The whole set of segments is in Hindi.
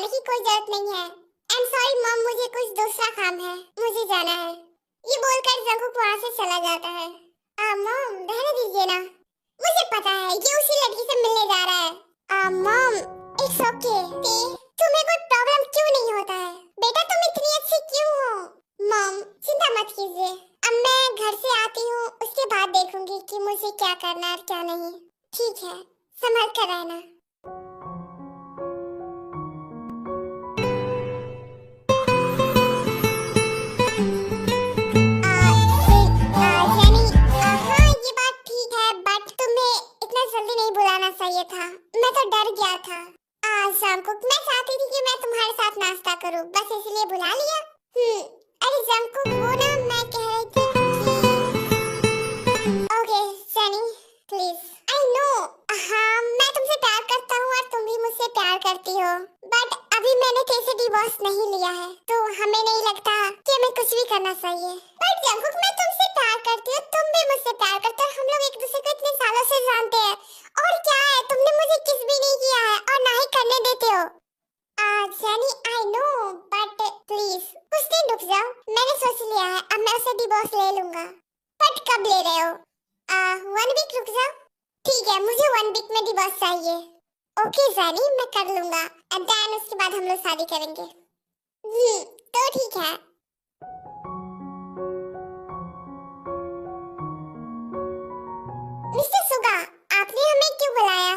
की कोई जरूरत नहीं है। आई एम सॉरी मॉम, मुझे कुछ दूसरा काम है, मुझे जाना है। ये बोलकर जंकुक वहाँ से चला जाता है। मॉम रहने दीजिए ना, मुझे पता है ये उसी लड़की से मिलने जा रहा है। Mom it's okay. तुम्हें कोई प्रॉब्लम क्यों नहीं होता है? बेटा तुम इतनी अच्छी क्यों हो? मॉम चिंता मत कीजिए, अब मैं घर से आती हूँ, उसके बाद देखूंगी कि मुझे क्या करना है और क्या नहीं। ठीक है, संभल कर रहना। चाहिए था, मैं तो डर गया था। जंकुक मैं चाहती थी कि मैं तुम्हारे साथ नाश्ता करूं, बस इसलिए बुला लिया। अरे जंकुक वो ना मैं कह रही थी कि okay Sunny please, I know हाँ मैं तुमसे प्यार करता हूँ और तुम भी मुझसे प्यार करती हो, बट अभी मैंने कैसे डिवोर्स नहीं लिया है तो हमें नहीं लगता कि हमें कुछ भी करना चाहिए। बट जंकुक मैं तुमसे प्यार करती हूँ, तुम भी मुझसे प्यार करते हो, हम लोग एक दूसरे को इतने सालों से जानते हैं, और क्या है तुमने मुझे किस भी नहीं किया है और ना ही करने देते हो। Sunny I know but please कुछ दिन रुक जाओ, मैंने सोच लिया है अब मैं उसे डिवोर्स ले लूंगा। बट कब ले रहे हो? 1 वीक रुक जाओ। ठीक है, मुझे 1 वीक में डिवोर्स चाहिए। ओके सनी मैं कर लूंगा, एंड देन उसके बाद हम लोग शादी करेंगे। तो ठीक है। मिस्टर सुगा आपने हमें क्यों बुलाया?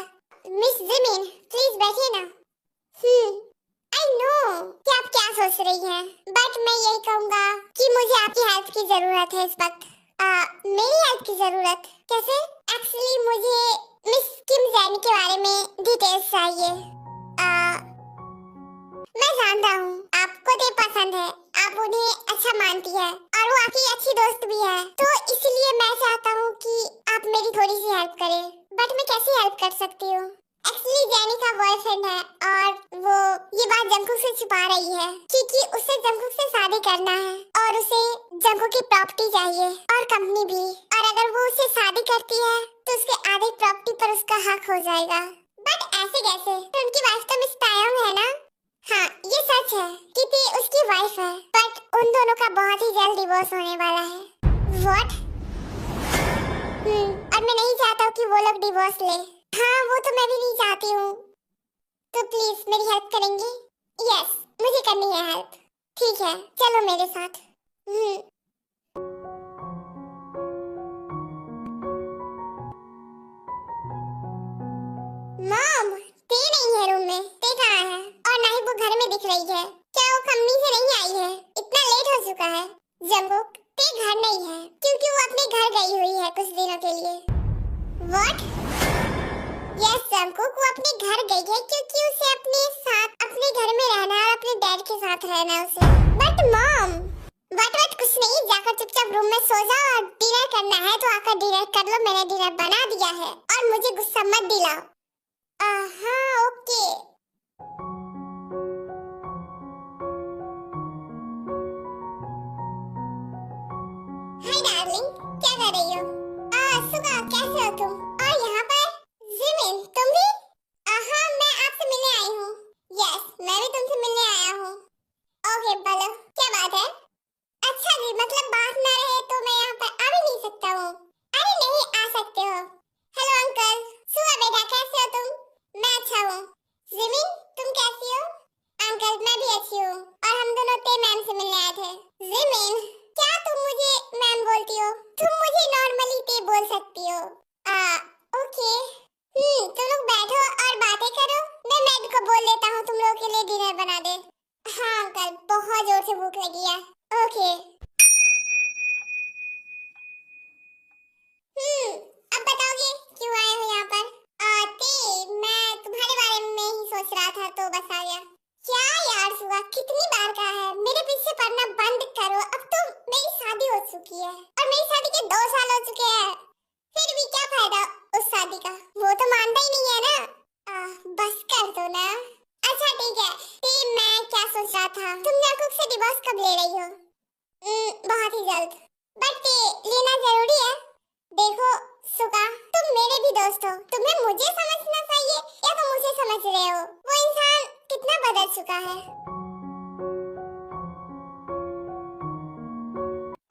मिस जिमिन प्लीज बैठिए ना। आई नो कि आप क्या सोच रही हैं, बट मैं यही कहूंगा कि मुझे आपकी हेल्प की जरूरत है इस वक्त। मेरी हेल्प की जरूरत कैसे? एक्चुअली मुझे मिस किम जैन के बारे में डिटेल्स चाहिए। मैं जानता हूँ आपको ये पसंद है, आप उन्हें अच्छा मानती है और वो आपकी अच्छी दोस्त भी है, तो इसलिए मैं चाहता हूँ कि आप मेरी थोड़ी सी हेल्प करें। बट मैं कैसे हेल्प कर सकती हूँ? एक्चुअली जैनी का बॉयफ्रेंड है और वो ये बात जंकुक से छुपा रही है क्योंकि उसे जंकुक से शादी करना है और उसे जंकुक की प्रॉपर्टी चाहिए और कंपनी भी, और अगर वो उससे शादी करती है तो उसके आधे प्रॉपर्टी पर उसका हक हो जाएगा। बट ऐसे कैसे? तो उनकी वाइफ तो मिस तायंग है ना? हाँ ये सच है कि ती उसकी वाइफ है, बट उन दोनों का बहुत ही जल्द डिवोर्स होने वाला है। व्हाट? और मैं नहीं चाहता कि वो लोग डिवोर्स ले। हाँ वो तो मैं भी नहीं चाहती हूँ, तो प्लीज मेरी हेल्प करेंगे? यस मुझे करनी है हेल्प। ठीक है चलो मेरे साथ। मॉम ते नहीं है रूम में, ते कहाँ है? और ना ही वो घर में दिख रही है, क्या वो कंपनी से नहीं आई है? इतना लेट हो चुका है। जंकुक ते घर नहीं है क्योंकि वो अपने घर गई हुई है कुछ दिनों के लिए। व्हाट? यस जंकुक वो अपने घर गई है क्योंकि उसे अपने साथ अपने घर में रहना है और अपने डैड के साथ रहना है उसे। बट मॉम वट कुछ नहीं, जाकर चुपचाप रूम में सो जाओ और डिनर करना है तो आकर डिनर कर लो, मैंने डिनर बना दिया है और मुझे गुस्सा मत दिलाओ। हाँ ओके। हाय डार्लिंग क्या कर रही हो? सुगा कैसे हो तुम? और यहाँ पर जिमिन तुम भी? हाँ मैं आपसे मिलने आई हूँ। यस मैं भी तुमसे मिलने आया हूँ। ओके बोलो क्या बात है? अच्छा जी मतलब बात ना रहे तो मैं यहाँ पर आ भी नहीं सकता हूँ? अरे नहीं आ सकते हो। Hello uncle. सुगा बेटा कैसे हो तुम? मैं अच्छा हूँ। जिमिन तुम कैसी हो? अंकल मैं भी अच्छी हूँ और हम दोनों ते मैम से मिलने आए थे। जिमिन क्या तुम मुझे मैम बोलती हो? तुम मुझे नॉर्मली ते बोल सकती हो। ओके। तुम लोग बैठो और बातें करो, मैं मैड को बोल देता हूँ तुम लोगों के लिए डिनर बना दे। हाँ अंकल बहुत जोर से भूख लगी है। ओके। अब बताओगे क्यों आए हो यहाँ पर? ते मैं तुम्हारे बारे में ही सोच रहा था तो बस आ गया। क्या यार सुगा कितनी बार कहा है मेरे पीछे पड़ना बंद करो, अब तो मेरी शादी हो चुकी है और मेरी शादी के 2 साल हो चुके हैं, फिर भी क्या फायदा उस शादी का? वो तो मानता ही नहीं है ना। बस कर दो ना। अच्छा ठीक है, ते मैं क्या सोच रहा था तुम जंकुक से डिवोर्स कब ले रही हो? बहुत ही जल्द। बट लेना जरूरी है। देखो सुगा तुम मेरे भी दोस्त हो, तुम्हें मुझे समझना चाहिए या तुम मुझे समझ रहे हो? वो इंसान कितना बदल चुका है।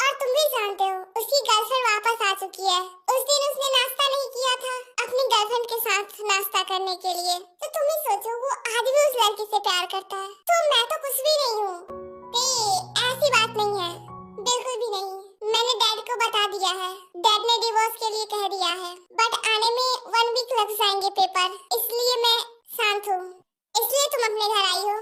और तुम भी जानते हो उसकी गर्लफ्रेंड वापस आ चुकी है। उस दिन उसने नाश्ता नहीं किया था अपनी गर्लफ्रेंड के साथ नाश्ता करने के लिए। तो तुम ही सोचो वो आज भी उस लड़की से प्यार करता है। तो मैं तो कुछ भी नहीं हूँ। ऐसी बात नहीं है, बिल्कुल भी नहीं। मैंने डैड को बता दिया है। डैड ने डिवोर्स के लिए कह दिया है, बट आने में 1 वीक लग जाएंगे पेपर, इसलिए मैं शांत हूँ। इसलिए तुम अपने घर आई हो?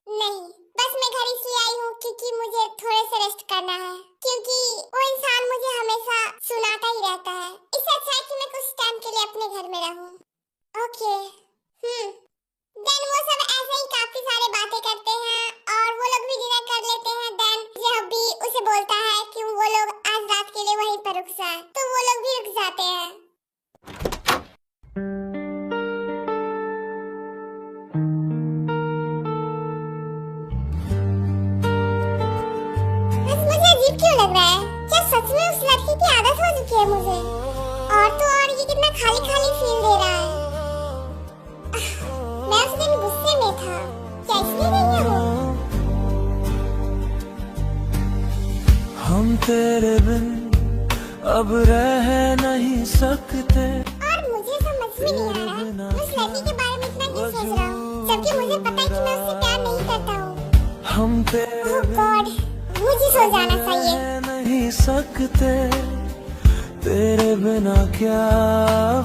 नहीं, बस मैं घर इसलिए आई हूँ क्योंकि मुझे थोड़े से रेस्ट करना है, क्योंकि वो इंसान मुझे हमेशा सुनाता ही रहता है। इससे अच्छा है कि मैं कुछ टाइम के लिए अपने घर में रहूँ। ओके, देन वो सब ऐसे ही काफी सारे बातें करते हैं और वो लोग भी डिनर कर लेते हैं। देन जब भी उसे बोलता है कि वो लोग आज रात के लिए वहीं पर रुक जाए, तो वो लोग भी रुक जाते हैं। अजीब क्यों लग रहा है? क्या सच में उस लड़की की आदत हो चुकी है मुझे? और तो और ये कितना खाली खाली फील दे रहा है। मैं उस दिन गुस्से में था, क्या इसलिए नहीं है वो? हम तेरे बिन अब रह नहीं सकते। और मुझे समझ में नहीं आ रहा मैं उस लड़की के बारे में इतना क्यों सोच रहा हूँ, जबकि मुझे पता है कि मैं उससे प्यार नहीं करता हूँ। हम तेरे ओह गॉड, मुझे सो जाना चाहिए। नहीं सकते तेरे बिना क्या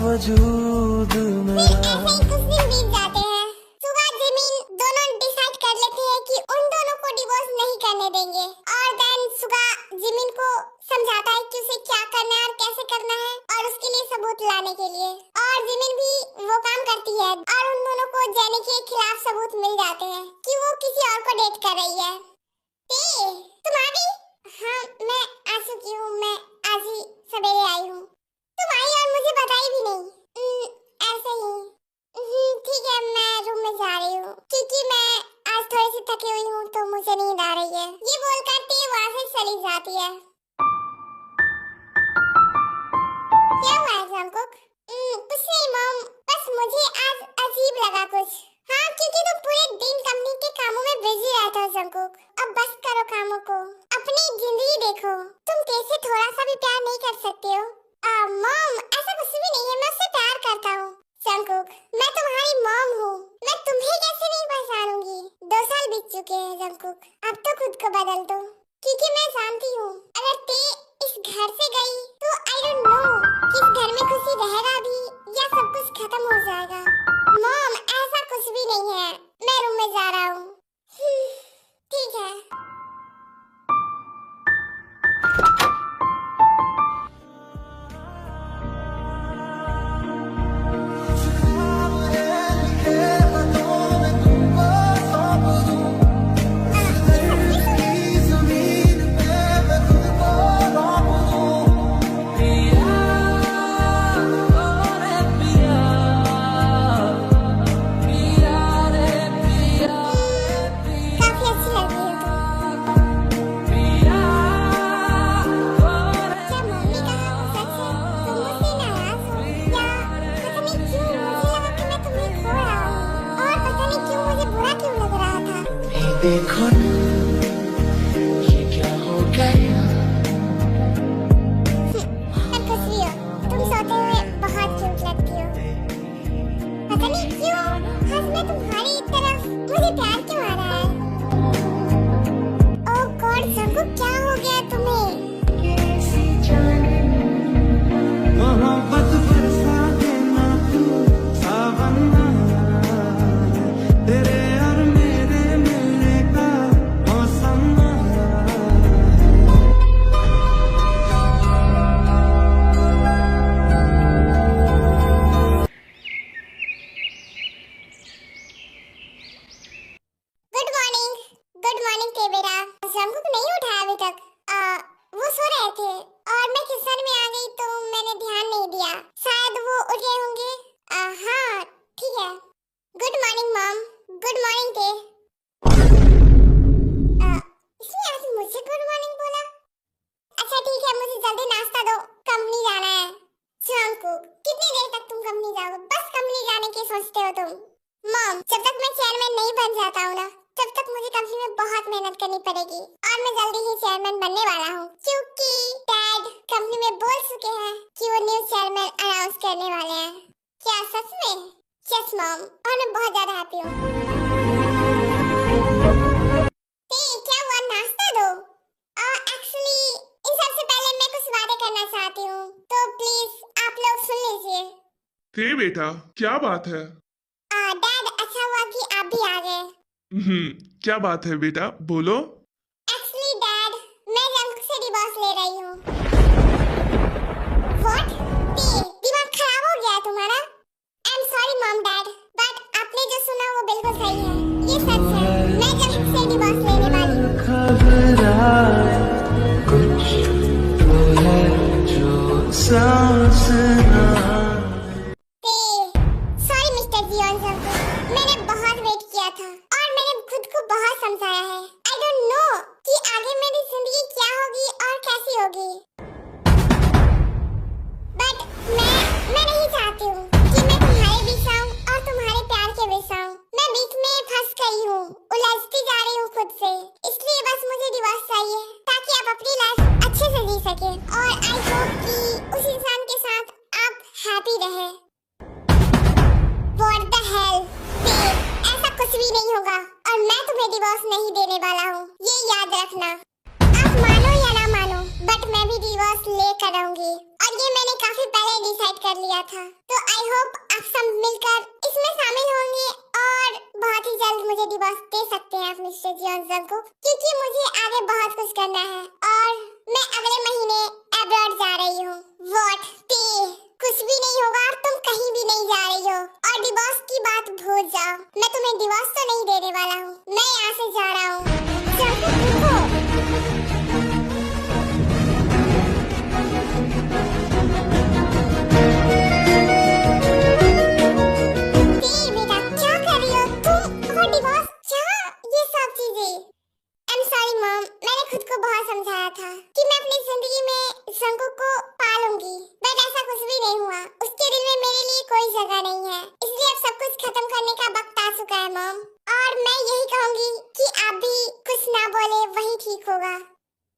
वजूद मेरा। ऐसे ही कुछ दिन बीत जाते हैं। सुबह जिमिन दोनों डिसाइड कर लेते हैं कि उन दोनों को डिवोर्स नहीं करने देंगे। और देन सुबह जिमिन को समझाता है कि उसे क्या करना है और कैसे करना है, और उसके लिए सबूत लाने के लिए। और जिमिन भी वो काम करती है और उन दोनों को जेनी के खिलाफ सबूत मिल जाते हैं कि वो किसी और को डेट कर रही है। तुम आ गई? हाँ, मैं आ चुकी हूँ। मैं आज ही सवेरे आई हूँ। तुम आई और मुझे बताई भी नहीं। ऐसे ही। ठीक है, मैं रूम में जा रही हूँ क्योंकि मैं आज थोड़ी सी थकी हुई हूँ, तो मुझे नींद आ रही है। ये बोलकर टी वहाँ से चली जाती है। क्या हुआ है जंकुक? कुछ नहीं मॉम, बस मुझे आज अजीब लगा कुछ। हाँ, क्योंकि तुम पूरे दिन कंपनी के कामों में बिजी रहते हो जंकुक। अब बस करो कामों को, अपनी जिंदगी देखो। तुम कैसे थोड़ा सा भी प्यार नहीं कर सकते हो? मॉम, ऐसा कुछ भी नहीं है, मैं उससे प्यार करता हूँ। जंकुक, मैं तुम्हारी मॉम हूँ, मैं तुम्हें कैसे नहीं पहचानूंगी? 2 साल बीत चुके हैं जंकुक, अब तो खुद को बदल दो, क्योंकि मैं जानती हूँ अगर ते इस घर से गई तो आई डोंट नो कि इस घर में खुशी रहेगा भी या सब कुछ खत्म हो जाएगा। मॉम, ऐसा कुछ भी नहीं है, मैं रूम में जा रहा हूँ। ठीक है। देखो ना ये क्या हो गया। कुछ भी हो, तुम सोते हुए बहुत क्यूट लगती हो। पता नहीं क्यों आज मैं तुम्हारी तरफ मुझे प्यार क्यों आ रहा है। ओह गॉड जंकुक, क्या हो गया तुम्हें? मोहब्बत बरसा देना तू सावन तेरे और मेरे मिलने का मौसम। Good morning टेबेरा। जंकुक नहीं उठा अभी तक। वो सो रहे थे और मैं किचन में आ गई तो मैंने ध्यान नहीं दिया, शायद वो उठ गए होंगे। हाँ ठीक है। Good morning mom. Good morning टे। इसने आज मुझे गुड मॉर्निंग बोला। अच्छा ठीक है, मुझे जल्दी नाश्ता दो, कंपनी जाना है। जंकुक, कितनी देर तक तुम कंपनी जाओगे? बस कंपनी जाने की सोचते हो तुम? मॉम, जब तक मैं चेयरमैन नहीं बन जाता हूँ ना, तब तक मुझे कंपनी में बहुत मेहनत करनी पड़ेगी और मैं जल्दी ही चेयरमैन बनने वाला हूँ, क्योंकि डैड कंपनी में बोल चुके हैं कि वो न्यू चेयरमैन अनाउंस करने वाले हैं। क्या सच में? यस मॉम, और मैं बहुत ज्यादा हैप्पी हूँ। क्या हुआ, नाश्ता दो। एक्चुअली इन सबसे पहले मैं कुछ वादे करना चाहती हूँ, तो प्लीज आप लोग सुन लीजिए। बेटा, क्या बात है? डैड, अच्छा हुआ कि आप भी आ गए। क्या बात है बेटा, बोलो। एक्चुअली डैड, मैं जंग से डिवोर्स ले रही हूँ। व्हाट? दिमाग खराब हो गया है तुम्हारा? I am sorry mom dad, but आपने जो सुना वो बिल्कुल सही है, ये सच है। मैं जंग से डिवोर्स लेने वाली हूँ। घबराए कुछ तो है जो सांस ना सॉरी मिस्टर जियोन जंग, मैंने बहुत वेट किया था और मैंने खुद को बहुत समझाया है। आई डोंट नो कि आगे मेरी जिंदगी क्या होगी और कैसी होगी, बट मैं नहीं चाहती हूँ कि मैं तुम्हारे बीच आऊँ और तुम्हारे प्यार के बीच आऊँ। मैं बीच में फंस गई हूँ, उलझती जा रही हूँ खुद से, इसलिए बस मुझे डिवोर्स चाहिए ताकि आप अपनी लाइफ अच्छे से जी सके और आई होप कि उस इंसान के साथ आप हैप्पी रहे। What the hell? ऐसा कुछ भी नहीं होगा और मैं तुम्हें डिवोर्स नहीं देने वाला हूँ, ये याद रखना। आप मानो या ना मानो, बट मैं भी डिवोर्स लेकर रहूंगी और ये मैंने काफी पहले डिसाइड कर लिया था। तो आई होप आप सब मिलकर इसमें शामिल होंगे और बहुत ही जल्द मुझे डिवोर्स दे सकते हैं आप मिस्टर जियोन को, क्योंकि मुझे आगे बहुत कुछ करना है और मैं अगले महीने अब्रॉड जा रही हूँ। What? कुछ भी नहीं होगा और तुम कहीं भी नहीं जा रही हो और डिवोर्स की बात भूल जाओ। मैं तुम्हें डिवोर्स तो नहीं देने वाला हूँ, मैं यहाँ से जा रहा हूँ। बेटा क्या कर रही हो तुम? और डिवोर्स क्या, ये सब चीजें? I'm sorry मॉम, मैंने खुद को बहुत समझाया था कि मैं अपनी जिंदगी में जंगकुक को पालूंगी, बट ऐसा कुछ भी नहीं हुआ। उसके दिल में मेरे लिए कोई जगह नहीं है, इसलिए अब सब कुछ खत्म करने का वक्त आ चुका है मॉम। और मैं यही कहूंगी कि आप भी कुछ ना बोले वही ठीक होगा।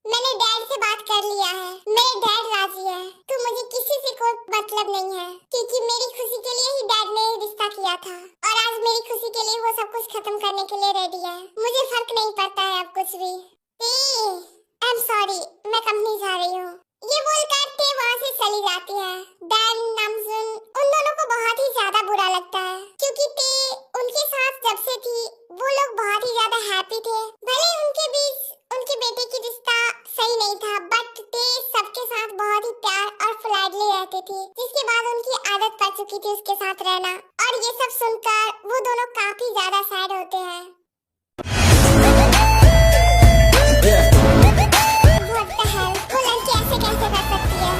मैंने डैड से बात कर लिया है, मेरे डैड राजी है, तो मुझे किसी से कोई मतलब नहीं है, क्योंकि मेरी खुशी के लिए ही डैड ने रिश्ता किया था और आज मेरी खुशी के लिए वो सब कुछ खत्म करने के लिए रेडी है। मुझे फर्क नहीं पड़ता है अब कुछ भी। आई एम सॉरी, मैं कंपनी जा रही हूँ। ये बोलकर ते वहाँ से चली जाती है। डैन, नामजुन, उन दोनों को बहुत ही ज्यादा बुरा लगता है, क्योंकि ते उनके साथ जब से थी वो लोग बहुत ही ज्यादा हैप्पी थे। भले उनके बीच उनके बेटे की रिश्ता सही नहीं था, बट ते सबके साथ बहुत ही प्यार और फ्रेंडली रहती थी, जिसके बाद उनकी आदत पड़ चुकी थी उसके साथ रहना। और ये सब सुनकर वो दोनों काफी ज्यादा सैड होते हैं। What the hell? वो लड़की ऐसे कैसे कर सकती है?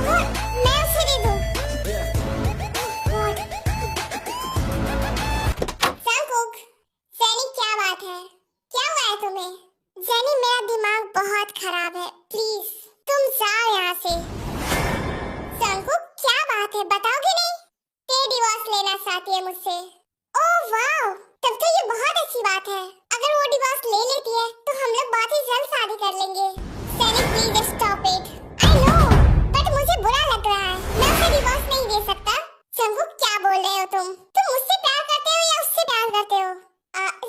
और मैं उसे दे दूं? जंगकुक, जेनी क्या बात है? क्या हुआ है तुम्हें? जेनी, मेरा दिमाग बहुत खराब है, प्लीज तुम जाओ यहाँ से। जंगकुक, क्या बात है, बताओगे नहीं? ते डिवोर्स लेना चाहती है मुझसे। ओह वाह, तब तो ये बहुत अच्छी बात है। अगर वो डिवोर्स ले लेती है तो हम लोग बहुत ही जल्द शादी कर लेंगे। Jenny please stop it. I know, but मुझे बुरा लग रहा है, मैं उसे डिवोर्स नहीं दे सकता। जंगकुक, क्या बोल रहे हो तुम? तुम मुझसे प्यार करते हो या उससे प्यार करते हो?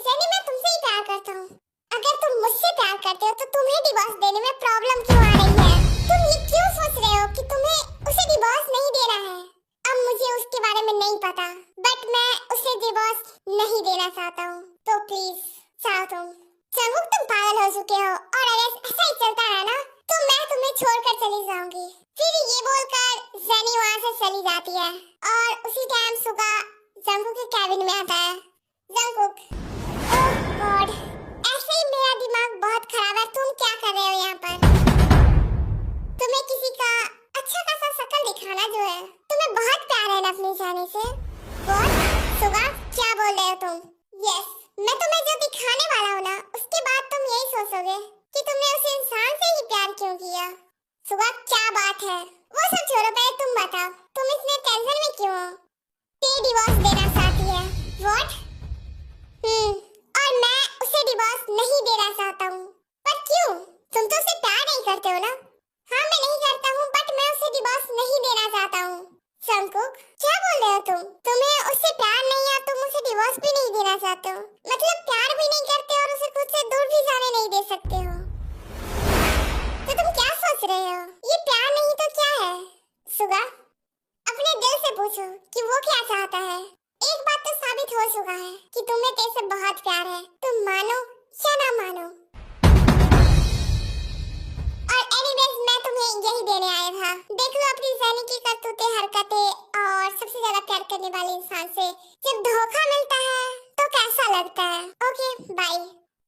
जेनी, मैं तुमसे ही प्यार करता हूँ। अगर तुम मुझसे प्यार करते हो तो तुम्हें डिवोर्स देने में प्रॉब्लम क्यों आ रही है? तुम ये क्यों सोच रहे हो कि तुम्हें उसे डिवोर्स नहीं देना है? अब मुझे उसके बारे में नहीं पता, बट मैं उसे डिवोर्स नहीं देना चाहता हूँ, तो प्लीज जाओ तुम। जंगकुक, तुम पागल हो चुके हो और अगर ऐसा ही चलता है ना तो मैं तुम्हें छोड़कर चली जाऊंगी। फिर ये बोलकर जेनी वहाँ से चली जाती है और उसी टाइम सुगा जंगकुक के कैबिन में आता है। जंगकुक, ओह गॉड, ऐसे ही मेरा दिमाग बहुत खराब है। तुम क्या कर रहे हो यहाँ पर? तुम्हें किसी का अच्छा खासा शक्ल दिखाना जो है, तुम्हें बहुत प्यार है ना अपनी जाने से। कौन? सुगा, क्या बोल रहे हो तुम? यस, मैं तुम्हें जो दिखाने वाला हूँ ना, उसके बाद तुम यही सोचोगे कि तुमने उस इंसान से ही प्यार क्यों किया। सुगा, क्या बात है? वो सब छोड़ो, पहले तुम बताओ, तुम इतने टेंशन में क्यों हो? ते डिवोर्स देना चाहती है। डिवोर्स भी नहीं देना चाहते हो, मतलब प्यार भी नहीं करते और उसे खुद से दूर भी जाने नहीं दे सकते हो, तो तुम क्या सोच रहे हो? ये प्यार नहीं तो क्या है? सुगा, अपने दिल से पूछो कि वो क्या चाहता है। एक बात तो साबित हो चुका है कि तुम्हें तेरे से बहुत प्यार है, तुम मानो या ना मानो। और एनीवेज मैं तुम्हें यही देने आया था। देख लो अपनी ज़ैनी की करतूतें, हरकतें, और सबसे ज्यादा प्यार करने वाले इंसान से जब धोखा मिलता है तो कैसा लगता है। Okay bye.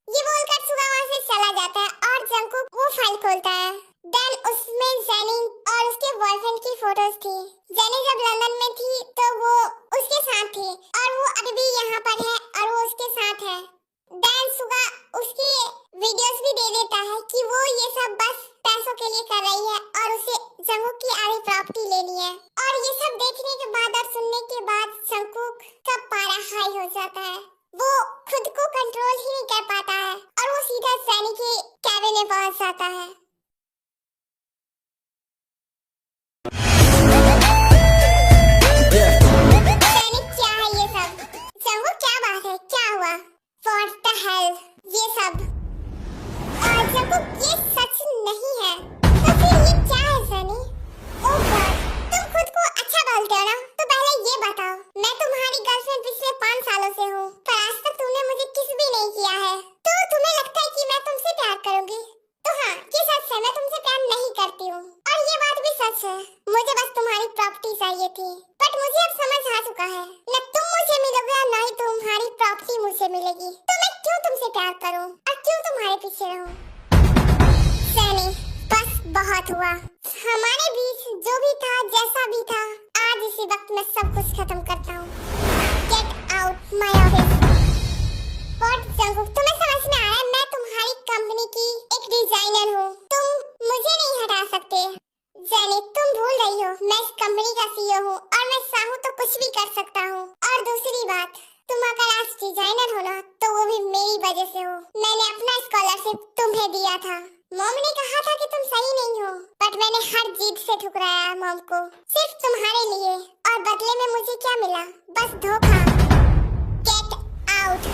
ये बोलकर सुगा वहाँ से चला जाता है और जंगकुक वो फाइल खोलता है। देन उसमें ज़ैनी और उसके बॉयफ्रेंड की फोटोज थी। ज़ैनी जब लंदन में थी तो वो उसके साथ थी और वो अभी भी यहाँ पर है और वो उसके साथ है। देन सुगा उसकी वीडियोस भी दे देता है कि वो ये सब बस पैसों के लिए कर रही है और उसे जंगकुक की आधी प्रॉपर्टी लेनी है। और ये सब देखने के बाद और सुनने के बाद जंगकुक का पारा हाई हो जाता है। वो खुद को कंट्रोल ही नहीं कर पाता है और वो सीधा ज़ैनी के कैबिन में पहुंच जाता है। ज़ैनी क्या है ये सब? जंगकुक क्या बात है, क्या हुआ? What the hell? ये सब और जंगकुक ये सच नहीं है, तो फिर ये क्या है ज़ैनी? ओह गॉड, तुम खुद को अच्छा बोलते हो ना? तो पहले ये बताओ, मैं तुम्हारी गर्लफ्रेंड पिछले 5 सालों से हूँ पर आज तक तुमने मुझे किस भी नहीं किया है, तो तुम्हें लगता है कि मैं तुमसे प्यार करूंगी? तो हाँ, ये सच है, मैं तुमसे प्यार नहीं करती हूँ और ये बात भी सच है। मुझे बस तुम्हारी प्रॉपर्टी चाहिए थी, बट मुझे अब समझ आ चुका है, न तुम मुझे मिलोगे और न ही तुम्हारी प्रॉपर्टी मुझे मिलेगी। तो मैं क्यों तुमसे प्यार करूँ और क्यों तुम्हारे पीछे रहूँ? ज़ैनी, बस बहुत हुआ। हमारे बीच जो भी था, जैसा भी था, आज इसी वक्त मैं सब कुछ खत्म करता हूँ। Get out my office. What Jungkook, तुम्हें समझ में आया? मैं तुम्हारी कंपनी की एक डिजाइनर हूँ, तुम मुझे नहीं हटा सकते। ज़ैनी, तुम भूल रही हो, मैं इस कंपनी का सीईओ हूँ और मैं चाहूँ तो कुछ भी कर सकता हूँ। और दूसरी बात, तुम अगर आज डिजाइनर हो ना तो वो भी मेरी वजह से हो। मैंने अपना स्कॉलरशिप तुम्हें दिया था। मॉम ने कहा था कि तुम सही नहीं हो, बट मैंने हर जीत से ठुकराया मॉम को, सिर्फ तुम्हारे लिए। और बदले में मुझे क्या मिला? बस धोखा। Get out.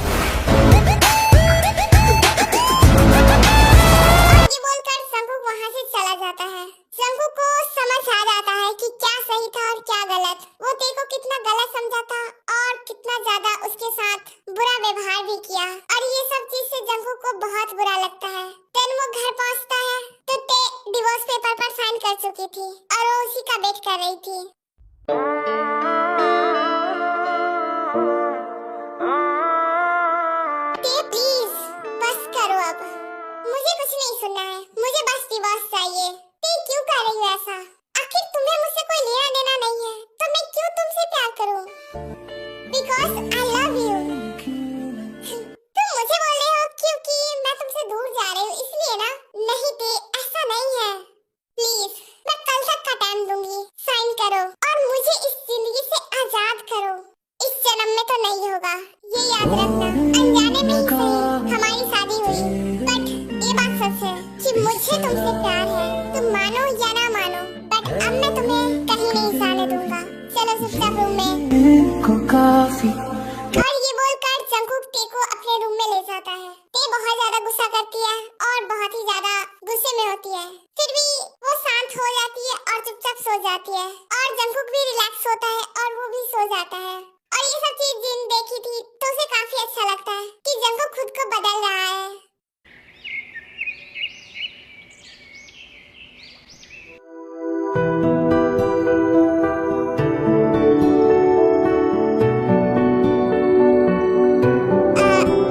ये बोलकर जंगकुक वहाँ से चला जाता है। जंगकुक को समझ आ जाता है कि क्या सही था और क्या गलत। वो तेरे को कितना गलत समझा था और कितना ज्यादा उसके साथ बुरा व्यवहार भी किया, और ये सब चीज से जंगकुक को बहुत बुरा लगता है। देन वो घर पहुंचता है तो ते डिवोर्स पेपर पर साइन कर चुकी थी और वो उसी का वेट कर रही थी। ते प्लीज बस करो अब, मुझे कुछ नहीं सुनना है, मुझे बस डिवोर्स चाहिए। ते क्यों कर रही हो ऐसा? आखिर तुम्हें मुझसे कोई लेना देना नहीं है, तो मैं क्यों तुमसे प्यार करूं? Because I love you। तुम मुझे बोल रहे हो क्योंकि मैं तुमसे दूर जा रही हूँ इसलिए ना? नहीं ते, ऐसा नहीं है। प्लीज, मैं कल तक का टाइम दूंगी, साइन करो और मुझे इस जिंदगी से आजाद करो। इस जन्म में तो नहीं होगा, ये याद रखना। अनजाने में ही सही हमारी शादी हुई, बट ये बात सच है कि मुझे तुमसे प्यार है, तुम मानो या ना मानो, बट अब मैं तुम्हें कहीं नहीं जाने दूंगा। चलो चुपचाप रूम में। काफी और ये बोलकर जंगकुक ते को अपने रूम में ले जाता है। ते बहुत ज्यादा गुस्सा करती है और बहुत ही ज्यादा गुस्से में होती है, फिर भी वो शांत हो जाती है और चुपचाप सो जाती है। और जंगकुक भी रिलैक्स होता है और वो भी सो जाता है। और ये सब चीज जिन देखी थी तो उसे काफी अच्छा लगता है कि जंगकुक खुद को बदल रहा है।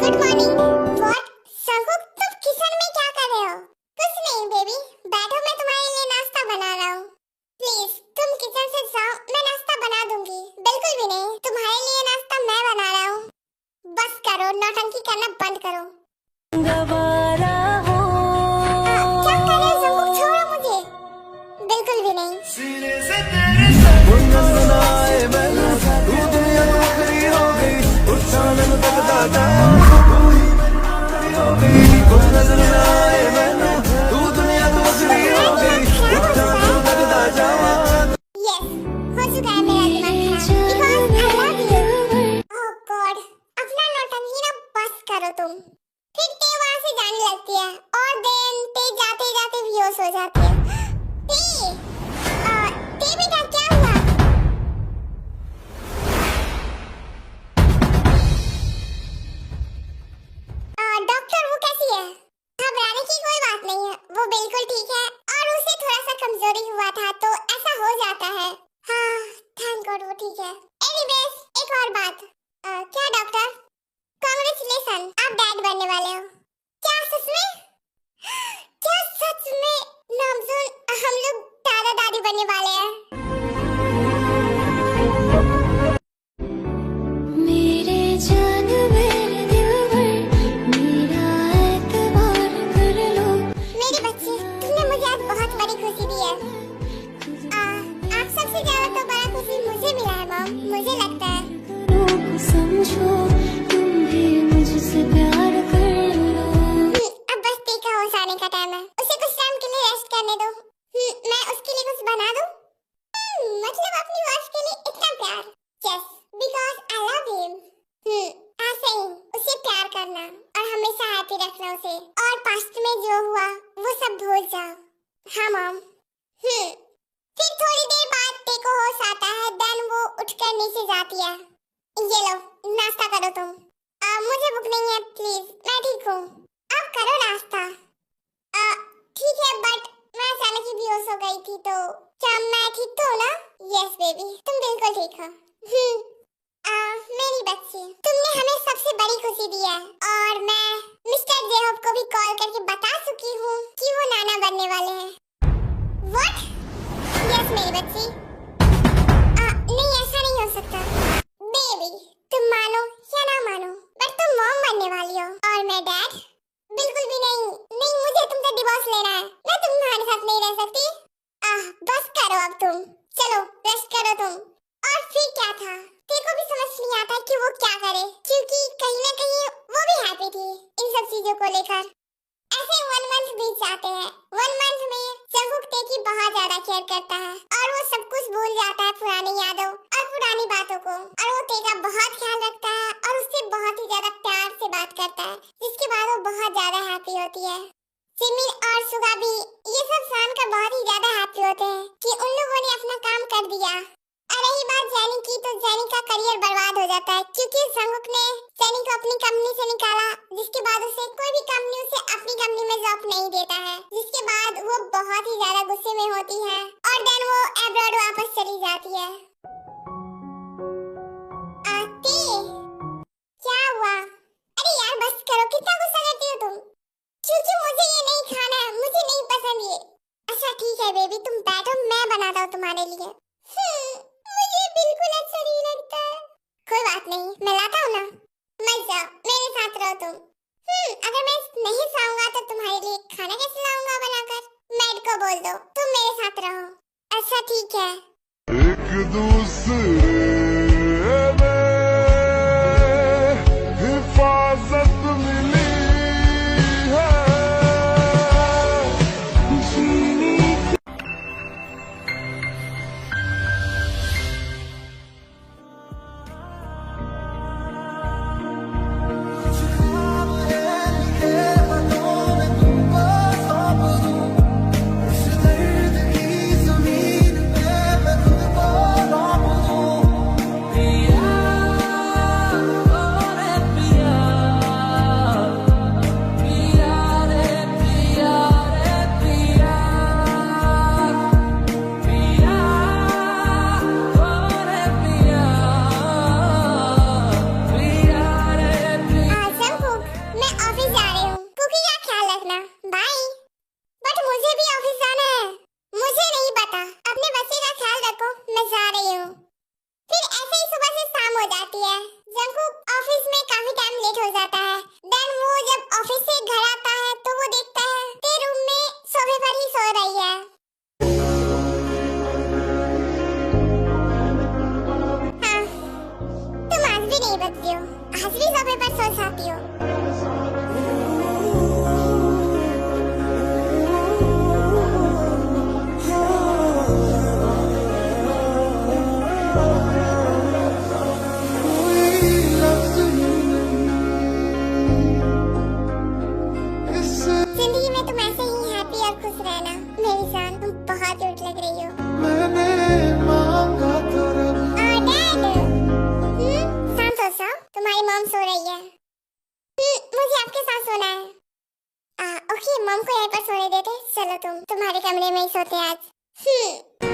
Good morning. व्हाट जंगकुक, तुम किचन में क्या कर रहे हो? कुछ नहीं बेबी, बैठो, मैं तुम्हारे लिए नाश्ता बना रहा हूँ। प्लीज तुम किचन से जाओ, मैं नाश्ता बना दूंगी। बिल्कुल भी नहीं, तुम्हारे लिए नाश्ता मैं बना रहा हूँ। बस करो, नौटंकी करना बंद करो। गवारा हो क्या कर रहे हो जंगकुक? छोड़ो मुझे। बिल्कुल भी नहीं। सीने से तेरे संग कोई नजर ना आए मैनू, तू दुनिया तो आखरी हो गई, उठा मैनू तकदा जावा, तू ही मेरी आखरी हो गई। कोई नजर ना आए मैनू, तू दुनिया तो आखरी हो गई, उठा मैनू तकदा जावा। यस, हो चुका है मेरा दिमाग खराब। Because I love you। Oh God, तुम। फिर ते वहाँ से जाने लगती है और देन ते जाते जाते बेहोश हो जाती है। ते बेटा क्या हुआ? डॉक्टर वो कैसी है? घबराने की कोई बात नहीं है, वो बिल्कुल ठीक है और उसे थोड़ा सा कमजोरी हुआ था तो ऐसा हो जाता है। हाँ थैंक गॉड वो ठीक है। एनीवेज एक और बात। क्या डॉक्टर? कांग्रेचुलेशन, आप डैड बनने वाले हो। क्या सच में? क्या सच में नामजुन हम लोग दादा दादी बनने वाले हैं? मेरे जान मेरे दिलबर मेरा एतबार कर लो। मेरे बच्चे तुमने मुझे आज बहुत बड़ी खुशी दी है। आप सबसे ज्यादा तो बड़ा खुशी मुझे मिला है मॉम, मुझे लगता है। लोग समझो तुम भी मुझसे प्यार कर लो। अब बस टीका होश आने का टाइम है, उसे कुछ टाइम के लिए रेस्ट करने दो। मैं उसके लिए कुछ बना दूं? मतलब अपनी वाइफ के लिए इतना प्यार? Yes, because I love him. ऐसे ही उसे प्यार करना और हमेशा हैप्पी रखना उसे, और पास्ट में जो हुआ वो सब भूल जाओ। हाँ मॉम। फिर थोड़ी देर बाद टेको होश आता है, देन वो उठकर नीचे जाती है। ये लो नाश्ता करो तुम। मुझे भूख नहीं है प्लीज, मैं ठीक हूँ। अब करो नाश्ता। ठीक है बट मैं अचानक ही बेहोश हो गई थी तो क्या मैं ठीक तो हूँ ना? यस बेबी तुम बिल्कुल ठीक हो। मेरी बच्ची तुमने हमें सबसे बड़ी खुशी दी है और मैं मिस्टर जेहोब को भी कॉल करके बता चुकी हूँ कि वो नाना बनने वाले हैं। व्हाट? यस मेरी बच्ची। नहीं ऐसा नहीं हो सकता बेबी, तुम मानो या ना मानो बट तुम मॉम बनने वाली हो और मैं डैड। बिल्कुल भी नहीं, नहीं मुझे तुमसे डिवोर्स लेना है, मैं तुम्हारे साथ नहीं रह सकती। बस करो अब तुम, चलो रेस्ट करो तुम। और फिर क्या था? तेरे को भी समझ नहीं आता कि वो क्या करे, क्योंकि कहीं ना कहीं वो भी हैप्पी थी इन सब चीजों को लेकर। ऐसे 1 मंथ बीत जाते हैं। 1 मंथ में जंगकुक ते की बहुत ज्यादा केयर करता है और वो सब कुछ भूल जाता है, पुरानी यादों और पुरानी बातों को, और वो ते का बहुत ख्याल रखता है और उससे बहुत ही ज्यादा प्यार से बात करता है, जिसके बाद वो बहुत ज्यादा हैप्पी होती है। जिमिन और सुगा भी ये सब जानकर बहुत ही ज्यादा हैप्पी होते हैं कि उन लोगों ने अपना काम कर दिया। और रही बात जैनी की, तो जैनी का करियर बर्बाद हो जाता है क्योंकि जंगकुक ने जैनी को अपनी कंपनी से निकाला, जिसके बाद उसे कोई भी कंपनी उसे अपनी कंपनी में जॉब नहीं देता है, जिसके बाद वो बहुत ही ज्यादा गुस्से में होती है और देन वो अब्रॉड वापस चली जाती है। आती क्या हुआ? अरे यार बस करो, कितना गुस्सा करती हो तुम? क्योंकि मुझे ये नहीं खाना है, मुझे नहीं पसंद ये। अच्छा ठीक है बेबी तुम बैठो, मैं बनाता हूँ तुम्हारे लिए। मुझे बिल्कुल अच्छा नहीं लगता है। कोई बात नहीं, मैं लाता हूँ ना, मत जाओ, मेरे साथ रहो तुम। अगर मैं नहीं खाऊंगा तो तुम्हारे लिए खाना कैसे लाऊंगा बनाकर? मैड को बोल दो तुम मेरे साथ रहो। अच्छा ठीक है। एक दूसरे में हिफाजत मिली है। मॉम सो रही है। मुझे आपके साथ सोना है। ओके, मॉम को यहीं पर सोने देते। चलो तुम्हारे कमरे में ही सोते हैं आज।